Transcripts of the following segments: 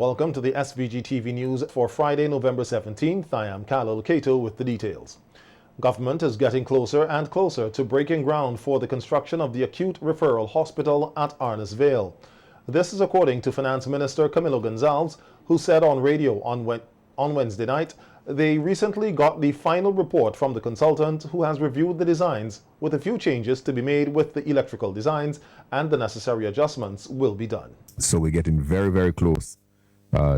welcome to the SVG-TV news for Friday, November 17th. I am Khalil Kato with the details. Government is getting closer and closer to breaking ground for the construction of the acute referral hospital at Arnisvale. This is according to Finance Minister Camilo Gonzalez, who said on radio on Wednesday night they recently got the final report from the consultant who has reviewed the designs, with a few changes to be made with the electrical designs, and the necessary adjustments will be done. So we're getting very, very close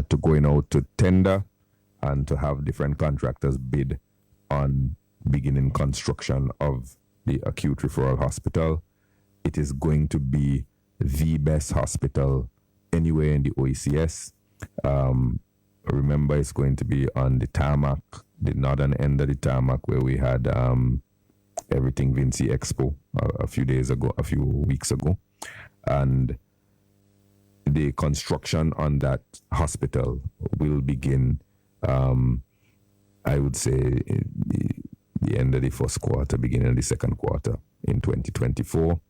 to going out to tender and to have different contractors bid on beginning construction of the acute referral hospital. It is going to be the best hospital anywhere in the OECS. Remember, it's going to be on the tarmac, the northern end of the tarmac, where we had Everything Vinci Expo a few weeks ago. And the construction on that hospital will begin, I would say, the end of the first quarter, beginning of the second quarter in 2024.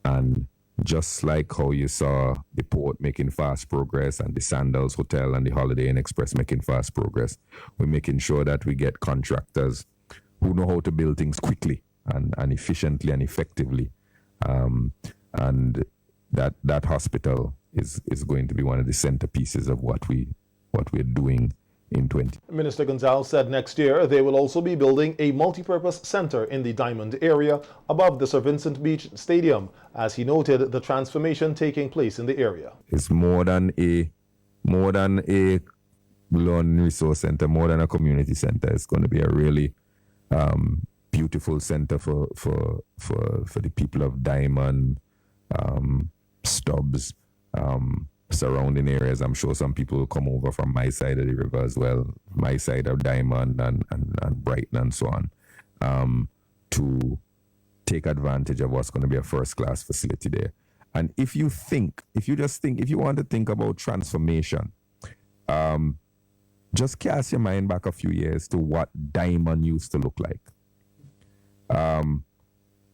And just like how you saw the port making fast progress and the Sandals Hotel and the Holiday Inn Express making fast progress, we're making sure that we get contractors who know how to build things quickly and efficiently and effectively. And that hospital is going to be one of the centerpieces of what we're doing in 20. Minister Gonzalez said next year they will also be building a multi-purpose center in the Diamond area above the Sir Vincent Beach Stadium, as he noted the transformation taking place in the area. It's more than a learning resource center, more than a community center. It's going to be a really beautiful center for the people of Diamond, Stubbs, surrounding areas. I'm sure some people will come over from my side of the river as well, my side of Diamond and Brighton and so on, to take advantage of what's going to be a first-class facility there. And if you want to think about transformation, just cast your mind back a few years to what Diamond used to look like.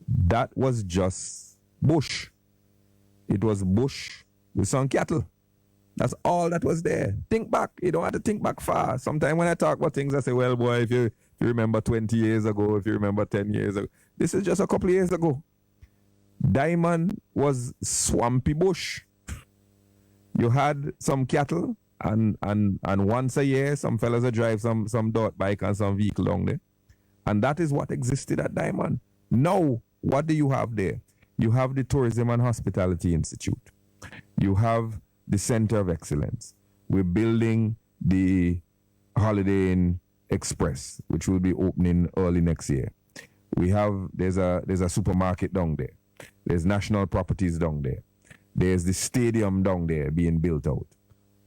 That was just bush. It was bush with some cattle. That's all that was there. Think back. You don't have to think back far. Sometimes when I talk about things, I say, well, boy, if you remember 20 years ago, if you remember 10 years ago, this is just a couple of years ago. Diamond was swampy bush. You had some cattle, and once a year, some fellas would drive some dirt bike and some vehicle down there. And that is what existed at Diamond. Now, what do you have there? You have the Tourism and Hospitality Institute. You have the Center of Excellence. We're building the Holiday Inn Express, which will be opening early next year. There's a supermarket down there. There's national properties down there. There's the stadium down there being built out.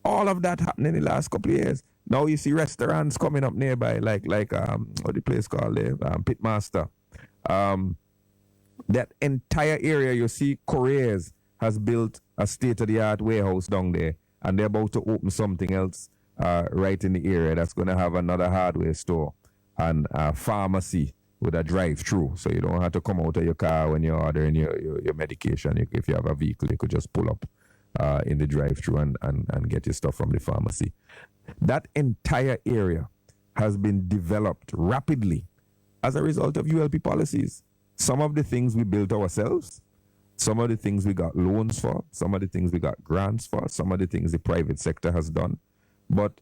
All of that happened in the last couple of years. Now you see restaurants coming up nearby, like what the place called there, Pitmaster. That entire area, you see, Korea's has built a state-of-the-art warehouse down there, and they're about to open something else right in the area that's going to have another hardware store and a pharmacy with a drive-through, so you don't have to come out of your car when you're ordering your medication. If you have a vehicle, you could just pull up in the drive-through and get your stuff from the pharmacy. That entire area has been developed rapidly as a result of ULP policies. Some of the things we built ourselves, some of the things we got loans for, some of the things we got grants for, some of the things the private sector has done. But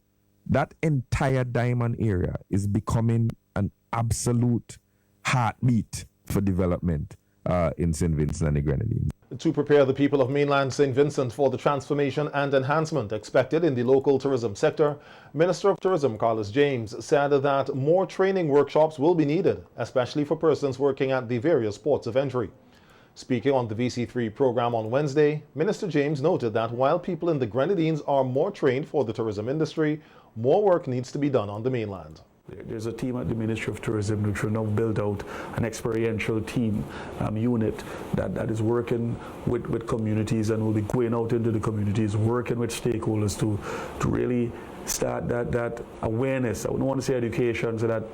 that entire Diamond area is becoming an absolute heartbeat for development in St. Vincent and the Grenadines. To prepare the people of mainland St. Vincent for the transformation and enhancement expected in the local tourism sector, Minister of Tourism Carlos James said that more training workshops will be needed, especially for persons working at the various ports of entry. Speaking on the VC3 program on Wednesday, Minister James noted that while people in the Grenadines are more trained for the tourism industry, more work needs to be done on the mainland. There's a team at the Ministry of Tourism which will now build out an experiential team unit that is working with communities and will be going out into the communities, working with stakeholders to really start that awareness. I wouldn't want to say education, so that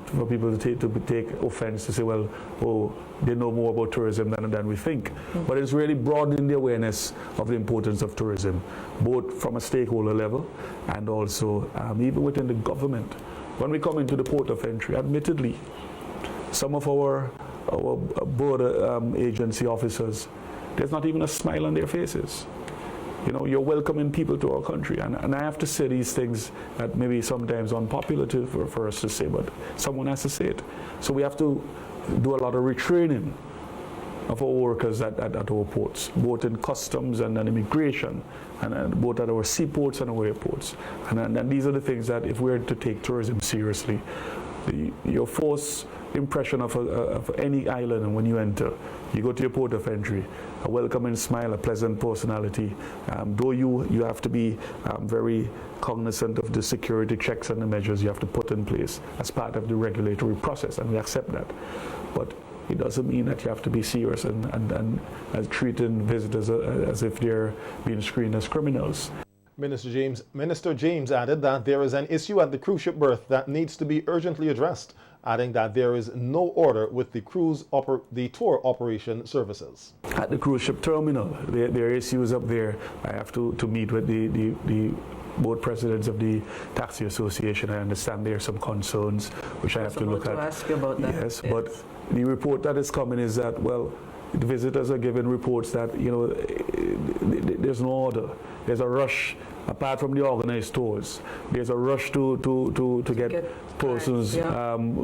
for people to take offense to say, well, oh, they know more about tourism than we think. But it's really broadening the awareness of the importance of tourism, both from a stakeholder level and also even within the government. When we come into the port of entry, admittedly, some of our border agency officers, there's not even a smile on their faces. You know, you're welcoming people to our country. And I have to say these things that maybe sometimes unpopular for us to say, but someone has to say it. So we have to do a lot of retraining of our workers at our ports, both in customs and immigration, and both at our seaports and our airports. And these are the things that if we're to take tourism seriously, your first impression of any island, and when you enter, you go to your port of entry, a welcoming smile, a pleasant personality. Though you have to be very cognizant of the security checks and the measures you have to put in place as part of the regulatory process, and we accept that. But it doesn't mean that you have to be serious and treating visitors as if they're being screened as criminals. Minister James added that there is an issue at the cruise ship berth that needs to be urgently addressed, adding that there is no order with the tour operation services. At the cruise ship terminal, there are issues up there. I have to meet with the board presidents of the Taxi Association. I understand there are some concerns which I have to look at. I ask you about that. Yes, but the report that is coming is that, well, the visitors are given reports that, you know, there's no order. There's a rush, apart from the organized tours. There's a rush to get persons,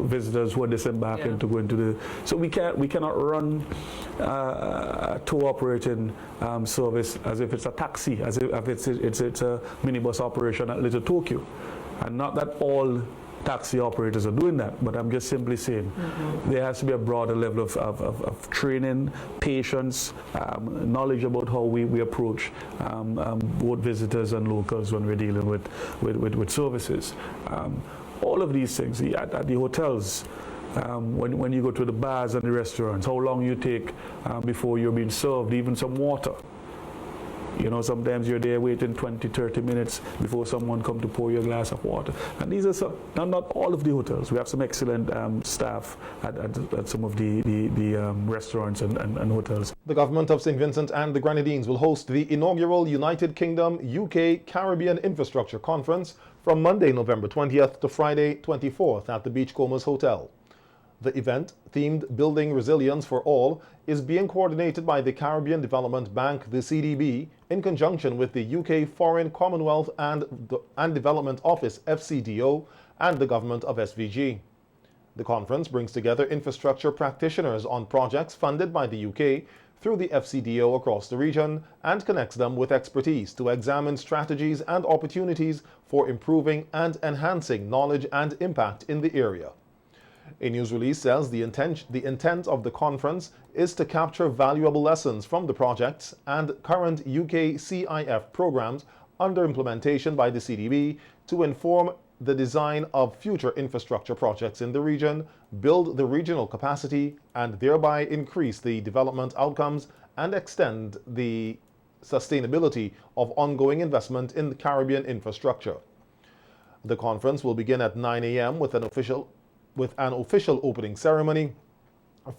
visitors who are disembarking to go into the. So we cannot run a tour operating service as if it's a taxi, as if it's a minibus operation at Little Tokyo, and not that all taxi operators are doing that, but I'm just simply saying there has to be a broader level of training, patience, knowledge about how we approach both visitors and locals when we're dealing with services. All of these things at the hotels, when you go to the bars and the restaurants, how long you take before you're being served even some water. You know, sometimes you're there waiting 20, 30 minutes before someone come to pour you a glass of water. And these are some, not all of the hotels. We have some excellent staff at some of the restaurants and hotels. The government of St. Vincent and the Grenadines will host the inaugural United Kingdom UK Caribbean Infrastructure Conference from Monday, November 20th to Friday, 24th at the Beachcombers Hotel. The event, themed Building Resilience for All, is being coordinated by the Caribbean Development Bank, the CDB, in conjunction with the UK Foreign Commonwealth and Development Office, FCDO, and the government of SVG. The conference brings together infrastructure practitioners on projects funded by the UK through the FCDO across the region and connects them with expertise to examine strategies and opportunities for improving and enhancing knowledge and impact in the area. A news release says the intent of the conference is to capture valuable lessons from the projects and current UK CIF programs under implementation by the CDB to inform the design of future infrastructure projects in the region, build the regional capacity, and thereby increase the development outcomes and extend the sustainability of ongoing investment in the Caribbean infrastructure. The conference will begin at 9 a.m. with an official opening ceremony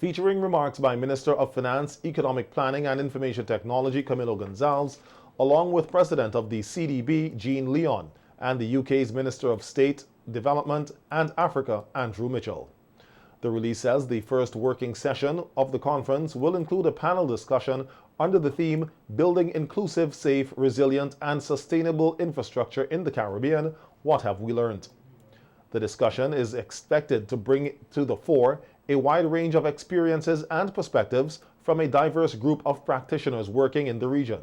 featuring remarks by Minister of Finance, Economic Planning and Information Technology Camilo Gonzalez, along with President of the CDB, Jean Leon, and the UK's Minister of State, Development and Africa, Andrew Mitchell. The release says the first working session of the conference will include a panel discussion under the theme Building Inclusive, Safe, Resilient and Sustainable Infrastructure in the Caribbean, What Have We Learned? The discussion is expected to bring to the fore a wide range of experiences and perspectives from a diverse group of practitioners working in the region.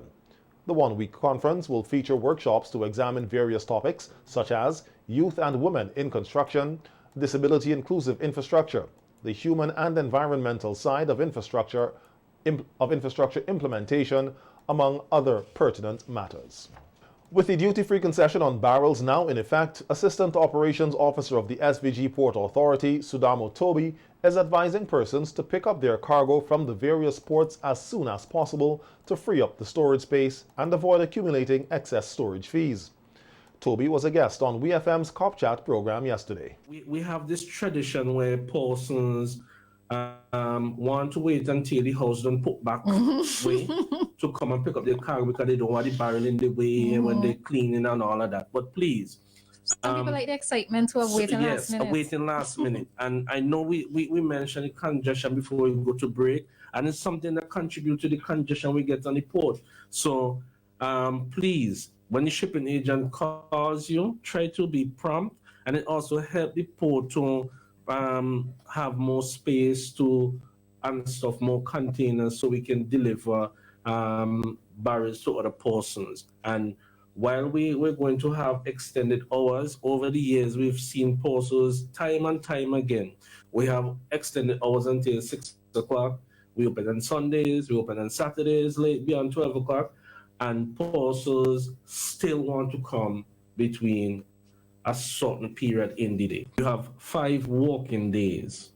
The one-week conference will feature workshops to examine various topics such as youth and women in construction, disability-inclusive infrastructure, the human and environmental side of infrastructure implementation, among other pertinent matters. With the duty-free concession on barrels now in effect, Assistant Operations Officer of the SVG Port Authority, Sudamo Toby, is advising persons to pick up their cargo from the various ports as soon as possible to free up the storage space and avoid accumulating excess storage fees. Toby was a guest on WeFM's Cop Chat program yesterday. We have this tradition where persons want to wait until the house don't put back way to come and pick up their car because they don't want the barrel in the way when they're cleaning and all of that. But please, some people like the excitement to wait last minute. Yes, waiting last minute. And I know we mentioned the congestion before we go to break, and it's something that contributes to the congestion we get on the port. So please, when the shipping agent calls you, try to be prompt, and it also help the port to have more space to and stuff, more containers, so we can deliver barrels to other persons. And while we're going to have extended hours, over the years we've seen parcels time and time again. We have extended hours until 6 o'clock. We open on Sundays, we open on Saturdays, late beyond 12 o'clock, and parcels still want to come between a certain period in the day. You have 5 working days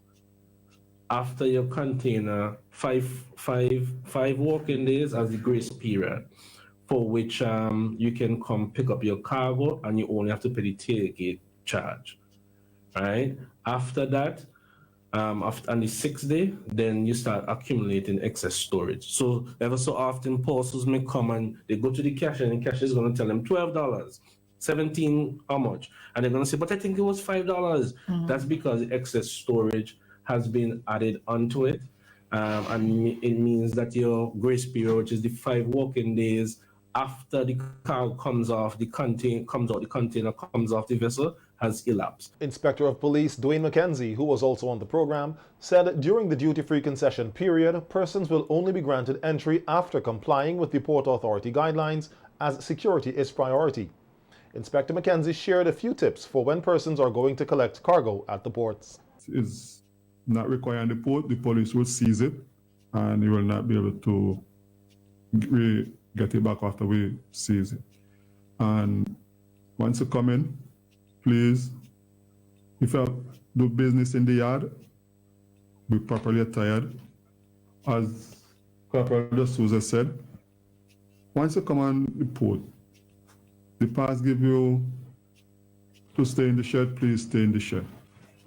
after your container, five working days as the grace period, for which you can come pick up your cargo and you only have to pay the tailgate charge, right? After that, on the 6th day, then you start accumulating excess storage. So ever so often, parcels may come and they go to the cashier, and the cashier is going to tell them $12, $17, how much? And they're going to say, but I think it was $5. That's because the excess storage has been added onto it. And it means that your grace period, which is the 5 working days after the car comes off the container, comes off the vessel, has elapsed. Inspector of Police Dwayne McKenzie, who was also on the program, said during the duty-free concession period, persons will only be granted entry after complying with the Port Authority guidelines, as security is priority. Inspector McKenzie shared a few tips for when persons are going to collect cargo at the ports. It's not required on the port. The police will seize it, and you will not be able to get it back after we seize it. And once you come in, please, if you do business in the yard, be properly attired. As Corporal D'Souza said, once you come on the port, the pass give you to stay in the shed, please stay in the shed.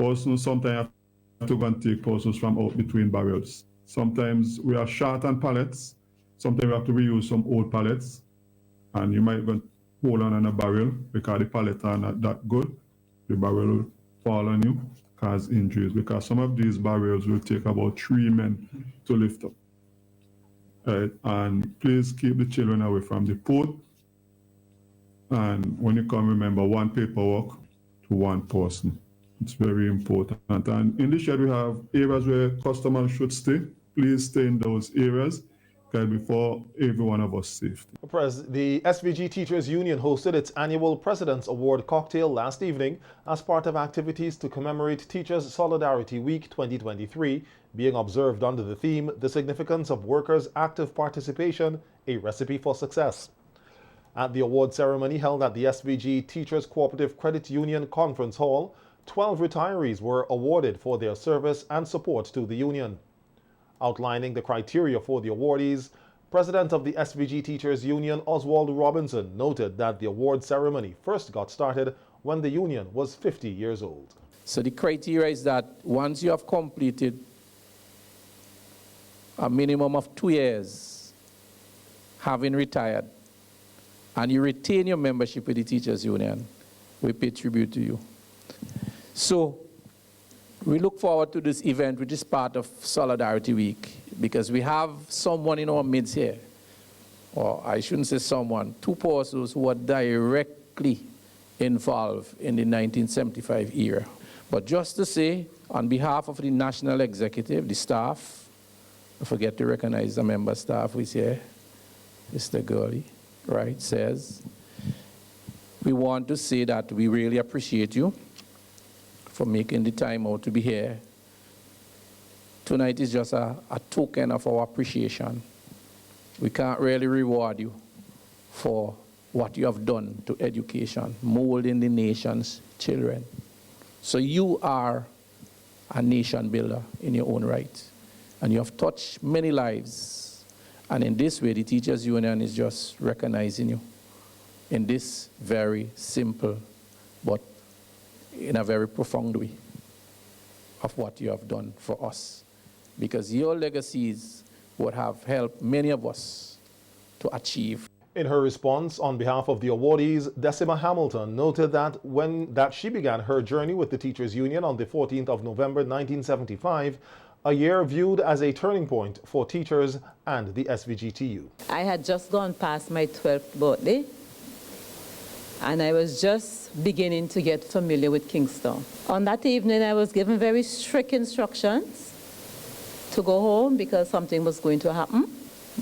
Also, sometimes you have to go and take parcels from out between barrels. Sometimes we are short on pallets. Sometimes we have to reuse some old pallets, and you might go hold on a barrel because the pallets are not that good. The barrel will fall on you, cause injuries, because some of these barrels will take about 3 men to lift up. Right? And please keep the children away from the port. And when you come, remember 1 paperwork to 1 person. It's very important. And in the shed, we have areas where customers should stay. Please stay in those areas, before every one of us safety. The SVG Teachers Union hosted its annual President's Award cocktail last evening as part of activities to commemorate Teachers Solidarity Week 2023, being observed under the theme, The Significance of Workers' Active Participation, a Recipe for Success. At the award ceremony held at the SVG Teachers Cooperative Credit Union Conference Hall, 12 retirees were awarded for their service and support to the union. Outlining the criteria for the awardees, President of the SVG Teachers Union, Oswald Robinson, noted that the award ceremony first got started when the union was 50 years old. So the criteria is that once you have completed a minimum of 2 years having retired, and you retain your membership with the Teachers Union, we pay tribute to you. So we look forward to this event, which is part of Solidarity Week, because we have someone in our midst here, or I shouldn't say someone, 2 persons who were directly involved in the 1975 era. But just to say, on behalf of the National Executive, the staff, I forget to recognize the member staff who is here, Mr. Gurley, right, says, we want to say that we really appreciate you for making the time out to be here. Tonight is just a token of our appreciation. We can't really reward you for what you have done to education, molding the nation's children. So you are a nation builder in your own right, and you have touched many lives. And in this way, the Teachers Union is just recognizing you in this very simple, but in a very profound way, of what you have done for us. Because your legacies would have helped many of us to achieve. In her response on behalf of the awardees, Decima Hamilton noted that she began her journey with the Teachers Union on the 14th of November 1975, a year viewed as a turning point for teachers and the SVGTU. I had just gone past my 12th birthday, and I was just beginning to get familiar with Kingston. On that evening, I was given very strict instructions to go home because something was going to happen.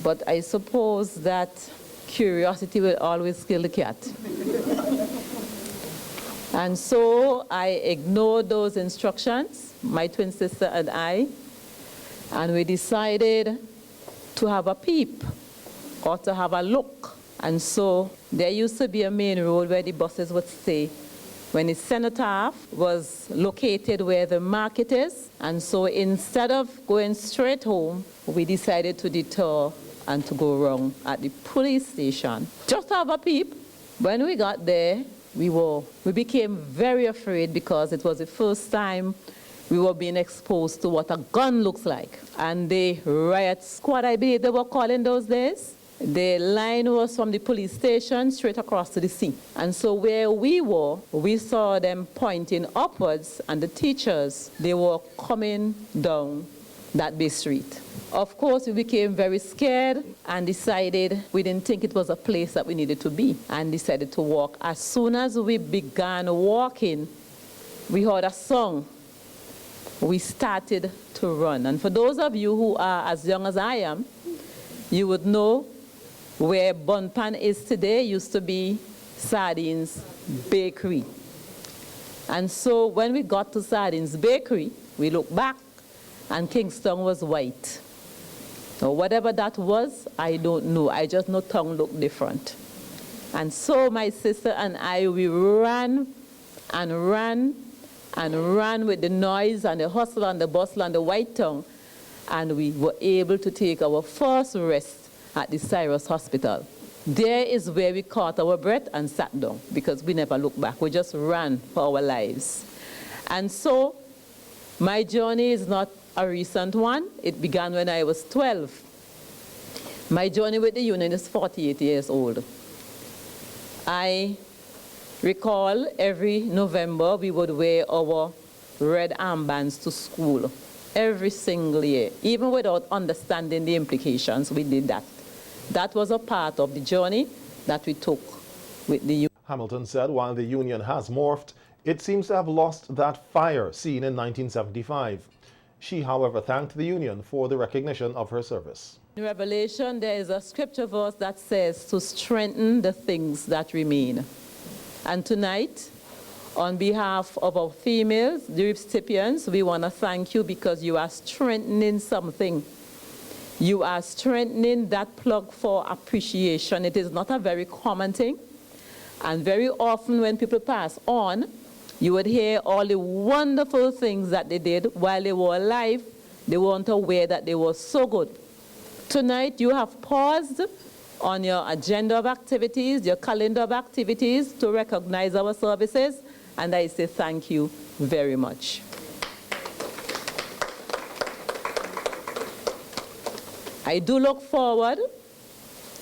But I suppose that curiosity will always kill the cat. And so I ignored those instructions, my twin sister and I, and we decided to have a peep or to have a look. And so there used to be a main road where the buses would stay. When the cenotaph was located where the market is, and so instead of going straight home, we decided to detour and to go wrong at the police station. Just to have a peep. When we got there, we became very afraid because it was the first time we were being exposed to what a gun looks like. And the riot squad, I believe they were called in those days, the line was from the police station straight across to the sea. And so where we were, we saw them pointing upwards, and the teachers, they were coming down that Bay Street. Of course, we became very scared and decided we didn't think it was a place that we needed to be, and decided to walk. As soon as we began walking, we heard a song. We started to run. And for those of you who are as young as I am, you would know where Bunpan is today used to be Sardines Bakery. And so when we got to Sardines Bakery, we looked back and Kingston was white. Now, whatever that was, I don't know. I just know town looked different. And so my sister and I, we ran and ran and ran with the noise and the hustle and the bustle and the white tongue. And we were able to take our first rest at the Cyrus Hospital. There is where we caught our breath and sat down because we never looked back. We just ran for our lives. And so my journey is not a recent one. It began when I was 12. My journey with the union is 48 years old. I recall every November we would wear our red armbands to school every single year. Even without understanding the implications, we did that. That was a part of the journey that we took with the union. Hamilton said while the union has morphed, it seems to have lost that fire seen in 1975. She, however, thanked the union for the recognition of her service. In Revelation, there is a scripture verse that says to strengthen the things that remain. And tonight, on behalf of our females, the recipients, we want to thank you because you are strengthening something. You are strengthening that plug for appreciation. It is not a very common thing. And very often when people pass on, you would hear all the wonderful things that they did while they were alive. They weren't aware that they were so good. Tonight you have paused on your agenda of activities, your calendar of activities to recognize our services. And I say thank you very much. I do look forward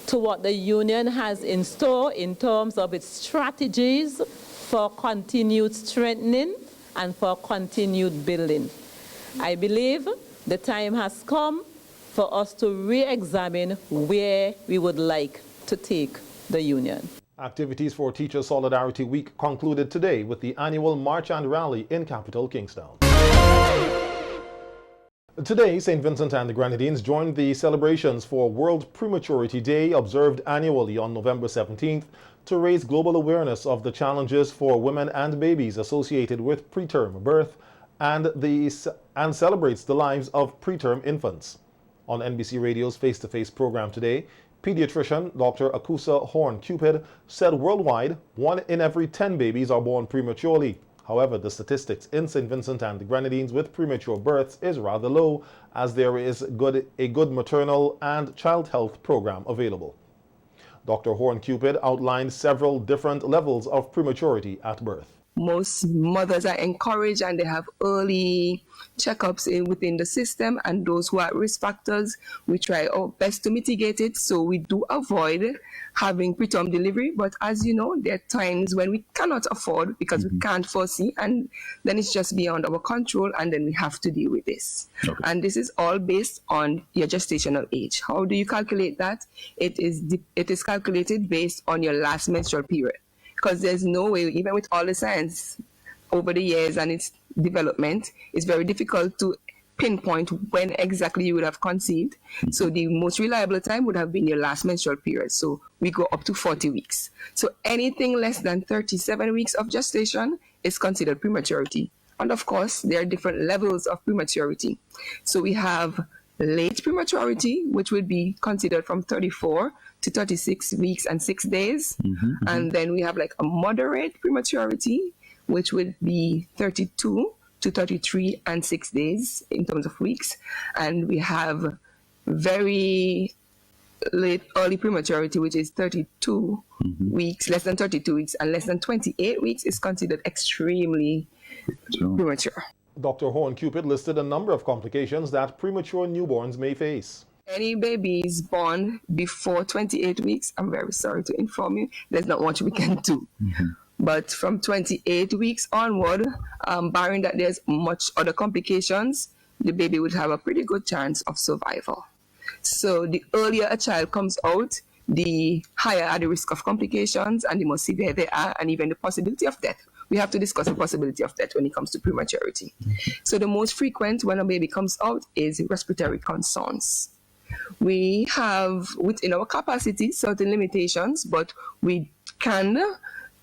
to what the union has in store in terms of its strategies for continued strengthening and for continued building. I believe the time has come for us to re-examine where we would like to take the union. Activities for Teachers Solidarity Week concluded today with the annual March and Rally in capital Kingstown. Today, St. Vincent and the Grenadines joined the celebrations for World Prematurity Day, observed annually on November 17th, to raise global awareness of the challenges for women and babies associated with preterm birth and celebrates the lives of preterm infants. On NBC Radio's Face-to-Face program today, pediatrician Dr. Akusa Horn-Cupid said worldwide, 1 in every 10 babies are born prematurely. However, the statistics in St. Vincent and the Grenadines with premature births is rather low, as there is a good maternal and child health program available. Dr. Horn-Cupid outlined several different levels of prematurity at birth. Most mothers are encouraged and they have early checkups within the system, and those who are at risk factors, we try our best to mitigate it. So we do avoid having preterm delivery, but as you know, there are times when we cannot afford because we can't foresee, and then it's just beyond our control, and then we have to deal with this. Okay. And this is all based on your gestational age. How do you calculate that? It is calculated based on your last menstrual period. Because there's no way, even with all the science over the years and its development, it's very difficult to pinpoint when exactly you would have conceived. So the most reliable time would have been your last menstrual period. So we go up to 40 weeks. So anything less than 37 weeks of gestation is considered prematurity. And of course, there are different levels of prematurity. So we have late prematurity, which would be considered from 34 to 36 weeks and 6 days. And then we have like a moderate prematurity, which would be 32 to 33 and 6 days in terms of weeks. And we have very late early prematurity, which is 32 weeks, less than 32 weeks, and less than 28 weeks is considered extremely premature. Dr. Horn-Cupid listed a number of complications that premature newborns may face. Any babies born before 28 weeks, I'm very sorry to inform you, there's not much we can do. But from 28 weeks onward, barring that there's much other complications, the baby would have a pretty good chance of survival. So the earlier a child comes out, the higher are the risk of complications and the more severe they are, and even the possibility of death. We have to discuss the possibility of death when it comes to prematurity. So the most frequent when a baby comes out is respiratory concerns. We have within our capacity certain limitations, but we can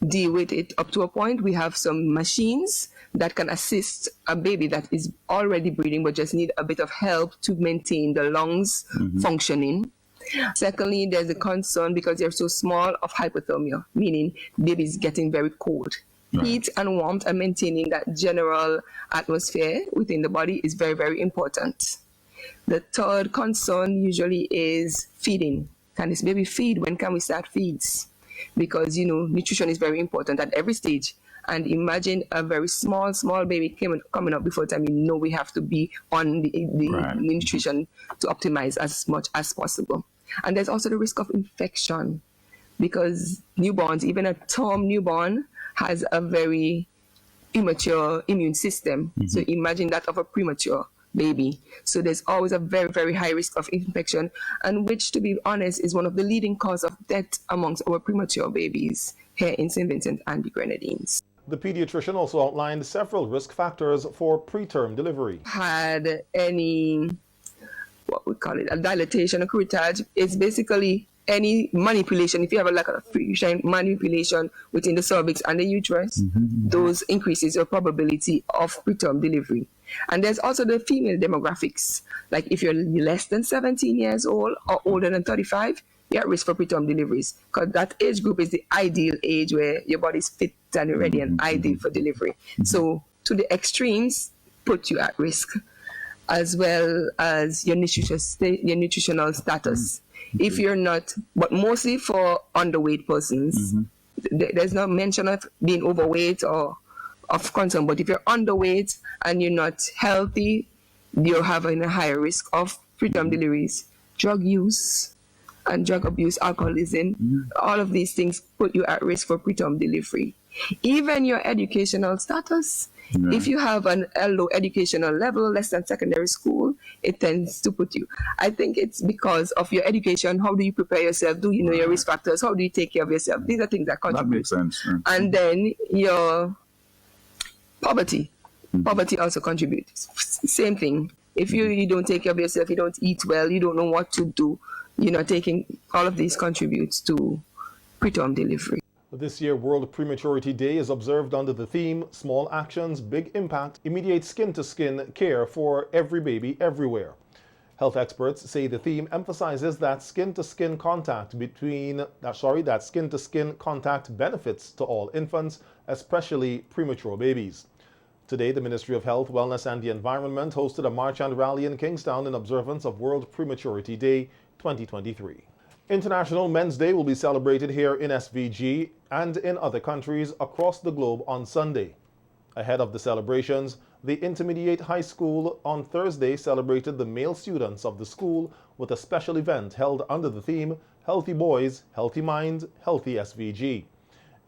deal with it up to a point. We have some machines that can assist a baby that is already breathing but just need a bit of help to maintain the lungs functioning. Secondly, there's a concern because they're so small of hypothermia, meaning babies getting very cold. Heat and warmth and maintaining that general atmosphere within the body is very, very important. The third concern usually is feeding. Can this baby feed? When can we start feeds? Because, you know, nutrition is very important at every stage. And imagine a very small baby coming up before time. You know we have to be on the nutrition to optimize as much as possible. And there's also the risk of infection because newborns, even a term newborn, has a very immature immune system. So imagine that of a premature baby. So there's always a very, very high risk of infection, and which, to be honest, is one of the leading causes of death amongst our premature babies here in St. Vincent and the Grenadines. The pediatrician also outlined several risk factors for preterm delivery. Had any, what we call it, a dilatation, a curettage, it's basically any manipulation. If you have like a manipulation within the cervix and the uterus, those increases your probability of preterm delivery. And there's also the female demographics. Like if you're less than 17 years old or older than 35, you're at risk for preterm deliveries, because that age group is the ideal age where your body's fit and ready and ideal for delivery. So to the extremes put you at risk, as well as your nutritional status. If you're not, but mostly for underweight persons, there's no mention of being overweight or of concern, but if you're underweight and you're not healthy, you're having a higher risk of preterm deliveries. Drug use and drug abuse, alcoholism, all of these things put you at risk for preterm delivery. Even your educational status, if you have a low educational level, less than secondary school, it tends to put you. I think it's because of your education. How do you prepare yourself? Do you know your risk factors? How do you take care of yourself? These are things that contribute. That makes sense. And then your poverty. Poverty also contributes. Same thing. If you don't take care of yourself, you don't eat well, you don't know what to do, you're not taking, all of these contributes to preterm delivery. This year, World Prematurity Day is observed under the theme, Small Actions, Big Impact, Immediate Skin-to-Skin Care for Every Baby Everywhere. Health experts say the theme emphasizes that skin-to-skin contact benefits to all infants, especially premature babies. Today, the Ministry of Health, Wellness and the Environment hosted a march and rally in Kingstown in observance of World Prematurity Day 2023. International Men's Day will be celebrated here in SVG and in other countries across the globe on Sunday. Ahead of the celebrations, the Intermediate High School on Thursday celebrated the male students of the school with a special event held under the theme, Healthy Boys, Healthy Mind, Healthy SVG.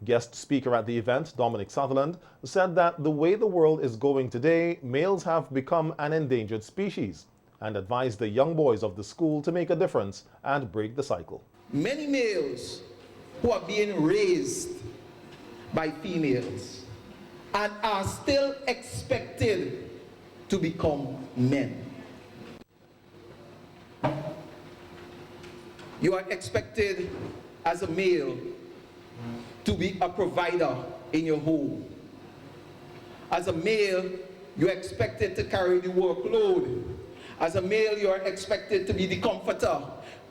Guest speaker at the event, Dominic Sutherland, said that the way the world is going today, males have become an endangered species, and advised the young boys of the school to make a difference and break the cycle. Many males who are being raised by females and are still expected to become men. You are expected as a male to be a provider in your home. As a male, you're expected to carry the workload. As a male, you are expected to be the comforter.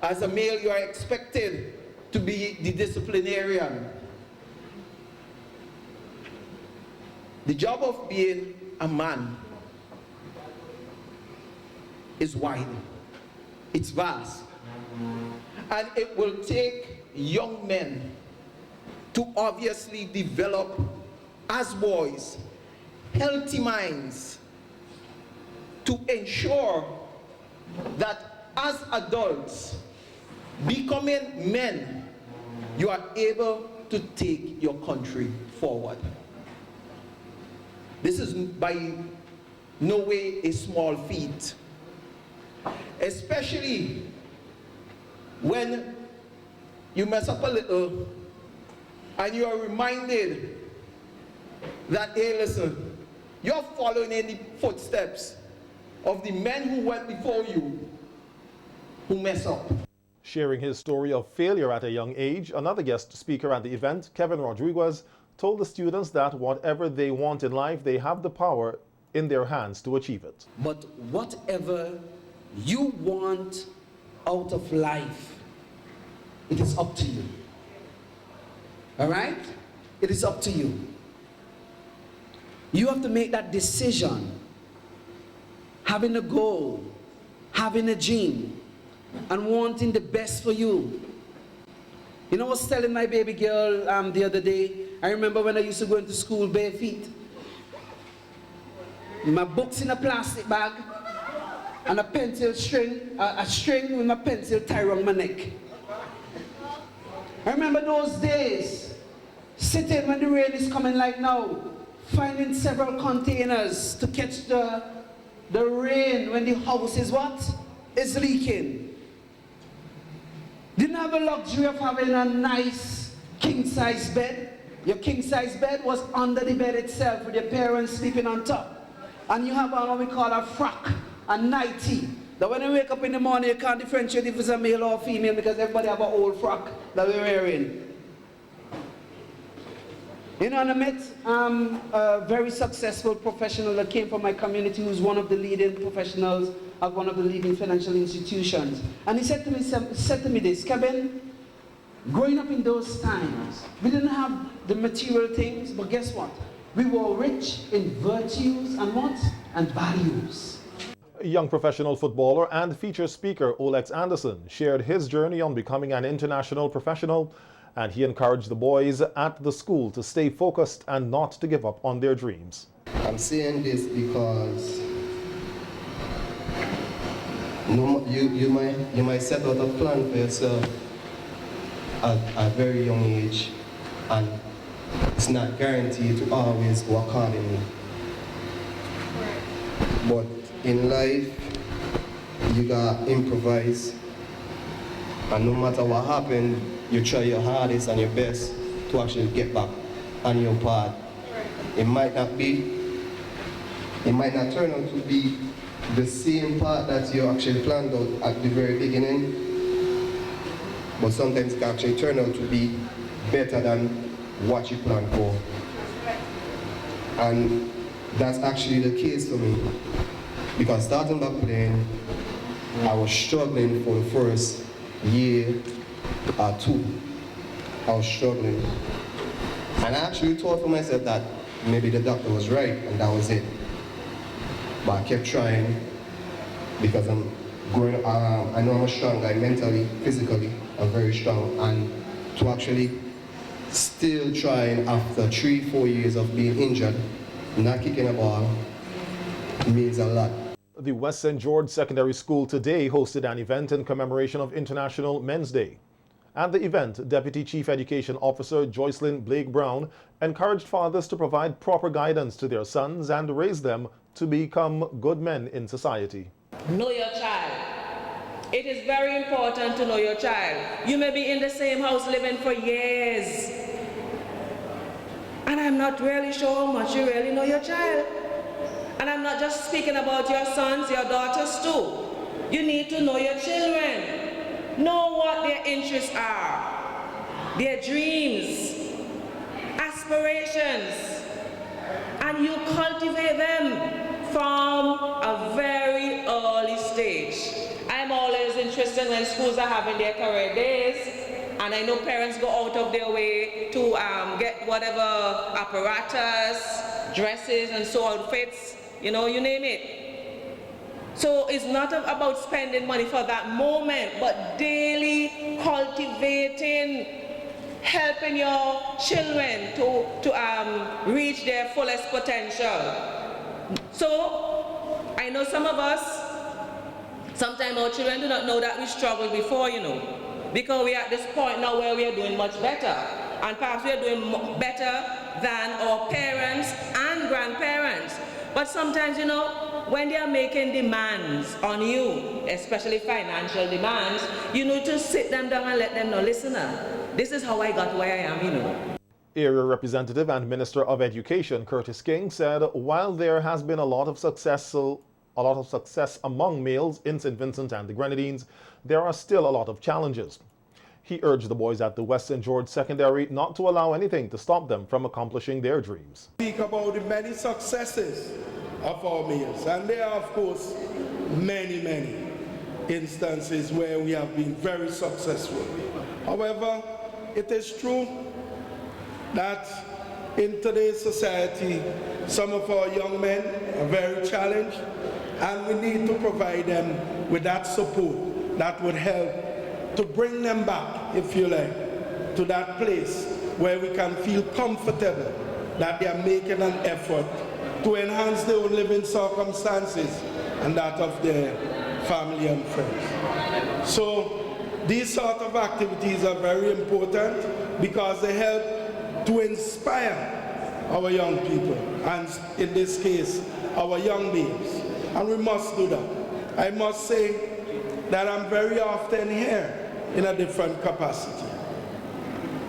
As a male, you are expected to be the disciplinarian. The job of being a man is wide. It's vast. And it will take young men to obviously develop, as boys, healthy minds to ensure that as adults, becoming men, you are able to take your country forward. This is by no way a small feat, especially when you mess up a little and you are reminded that, hey, listen, you're following in the footsteps of the men who went before you who mess up. Sharing his story of failure at a young age, another guest speaker at the event, Kevin Rodriguez, told the students that whatever they want in life, they have the power in their hands to achieve it. But whatever you want out of life, it is up to you. All right? It is up to you. You have to make that decision. Having a goal, having a dream, and wanting the best for you. You know, I was telling my baby girl the other day, I remember when I used to go into school bare feet. My books in a plastic bag, and a pencil string, a string with my pencil tied around my neck. I remember those days, sitting when the rain is coming like now, finding several containers to catch the rain when the house is what? Is leaking. Didn't have the luxury of having a nice king-size bed. Your king-size bed was under the bed itself with your parents sleeping on top. And you have what we call a frock, a nightie. That when you wake up in the morning, you can't differentiate if it's a male or female because everybody have an old frock that we're wearing. You know, and I met a very successful professional that came from my community who's one of the leading professionals at one of the leading financial institutions. And he said to me this, Kevin, growing up in those times, we didn't have the material things, but guess what? We were rich in virtues and what? And values. Young professional footballer and feature speaker Olex Anderson shared his journey on becoming an international professional, and he encouraged the boys at the school to stay focused and not to give up on their dreams. I'm saying this because you might set out a plan for yourself at a very young age, and it's not guaranteed to always go accordingly. But in life, you gotta improvise, and no matter what happens, you try your hardest and your best to actually get back on your path. It might not turn out to be the same path that you actually planned out at the very beginning, but sometimes it can actually turn out to be better than what you planned for. And that's actually the case for me, because starting back playing, I was struggling for the first year or two. I was struggling. And I actually thought for myself that maybe the doctor was right and that was it. But I kept trying because I know I'm a strong guy mentally, physically, I'm very strong, and to actually still trying after 3-4 years of being injured, not kicking a ball, means a lot. The West St. George Secondary School today hosted an event in commemoration of International Men's Day. At the event, Deputy Chief Education Officer Joycelyn Blake Brown encouraged fathers to provide proper guidance to their sons and raise them to become good men in society. Know your child. It is very important to know your child. You may be in the same house living for years, and I'm not really sure how much you really know your child. And I'm not just speaking about your sons, your daughters too. You need to know your children. Know what their interests are, their dreams, aspirations, and you cultivate them from a very early stage. I'm always interested when schools are having their career days, and I know parents go out of their way to get whatever apparatus, dresses and so outfits, you know, you name it. So it's not about spending money for that moment, but daily cultivating, helping your children to reach their fullest potential. So I know some of us, sometimes our children do not know that we struggled before, you know, because we are at this point now where we are doing much better. And perhaps we are doing better than our parents and grandparents. But sometimes, you know, when they are making demands on you, especially financial demands, you need to sit them down and let them know, listen, this is how I got where I am, you know. Area Representative and Minister of Education Curtis King said while there has been a lot of success among males in St. Vincent and the Grenadines, there are still a lot of challenges. He urged the boys at the West St. George Secondary not to allow anything to stop them from accomplishing their dreams. Speak about the many successes of our males, and there are of course many instances where we have been very successful. However, it is true that in today's society some of our young men are very challenged, and we need to provide them with that support that would help to bring them back, if you like, to that place where we can feel comfortable that they are making an effort to enhance their own living circumstances and that of their family and friends. So these sort of activities are very important because they help to inspire our young people, and in this case, our young males, and we must do that. I must say that I'm very often here in a different capacity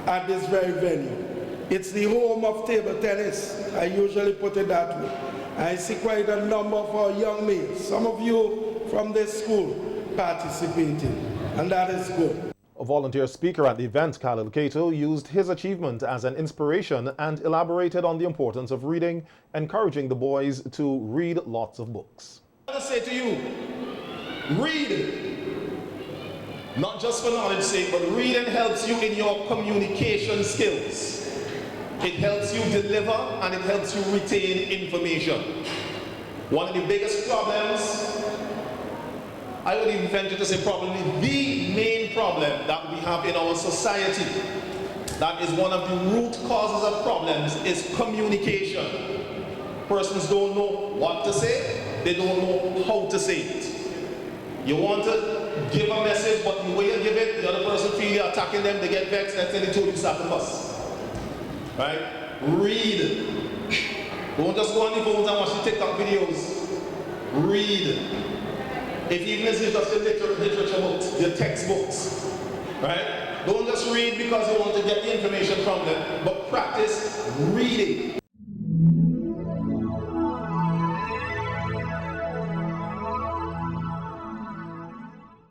at this very venue. It's the home of table tennis, I usually put it that way. I see quite a number of our young males, some of you from this school participating, and that is good. A volunteer speaker at the event, Khalil Kato, used his achievement as an inspiration and elaborated on the importance of reading, encouraging the boys to read lots of books. I want to say to you, read. Not just for knowledge's sake, but reading helps you in your communication skills. It helps you deliver and it helps you retain information. One of the biggest problems, I would even venture to say probably the main problem that we have in our society, that is one of the root causes of problems, is communication. Persons don't know what to say, they don't know how to say it. You want to give a message, but the way you give it, the other person feels you're attacking them, they get vexed, and then they told you to start the bus. Right? Read. Don't just go on the phones and watch the TikTok videos. Read. If even if it's just the literature books, the textbooks. Right? Don't just read because you want to get the information from them, but practice reading.